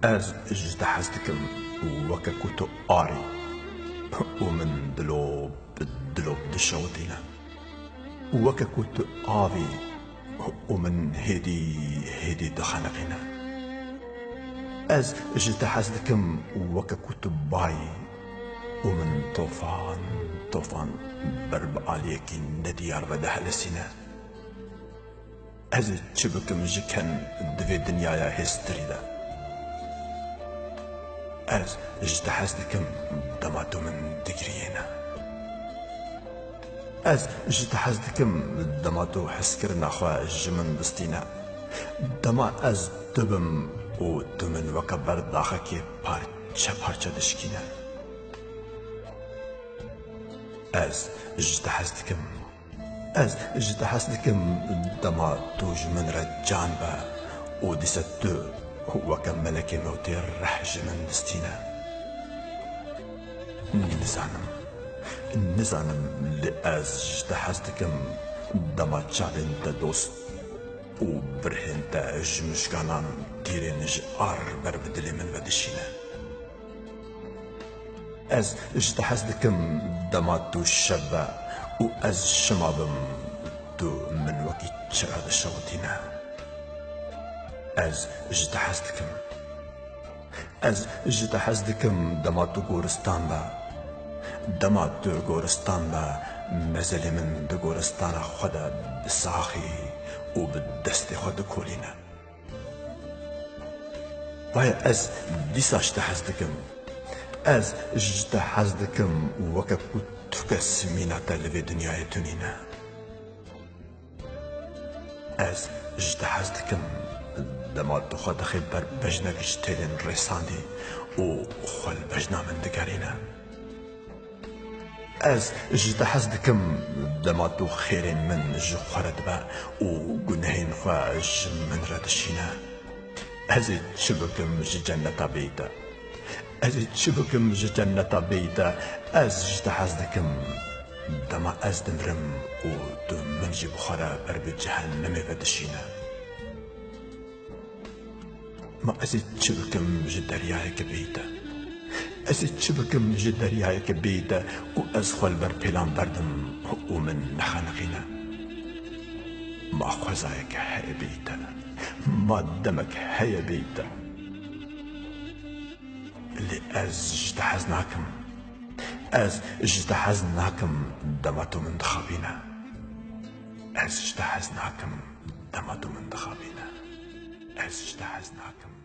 از اجتحزتكم وككوتو آري ومن دلوب دلوب دشوتينا وككوتو آفي ومن هدي دخنقنا از اجتحزتكم وككوتو باي ومن طوفان برب عليك نديار بدهلسنا از تشبكم جكن دفي دنيايا هستريدا از اجتحزتكم دماتو من دقرينا از اجتحزتكم دماتو حسكرنا خوا جمن دستينا دما از دبم و دمن وكبر داخكي parça دشكينا از اجتحزتكم دماتو جمن رجان با و دستو وكم ملك موتي الرحج من دستينا نزانم لأز اجتحزتكم دما تشالين دوست وبرهن تا جمشكانان تيرين جار بربدلي من بدشينا از اجتحزتكم دما تو الشبا وأز شمابم تو من وكي تشراد الشوتينا از اجتحزتكم دماتو غورستان با مزل من دو غورستان خدا بساخي و بالدست خود كولينا ويا از ديسا اجتحزتكم وككو تكسمينا تلفي دنيا تونينا از اجتحزتكم دمات خود خبر بجنكش تيلين ريساندي و خل بجنا من دقارينا از اجتحزتكم دماتو خيرين من جخرد با و گناهين خواج من ردشينا از تشبكم جنة بيتا از اجتحزتكم دما از دمرم و دم من جي بخارا برب جهنم ردشينا ما أزيد شبكم جدرياك بيتا وأزخل بربلان بردم ومن نخنقنا ما خوزايك هيا بيتا ما دمك هيا بيتا اللي أز اجتحزناكم دماتو من دخابينا از اجتحزناكم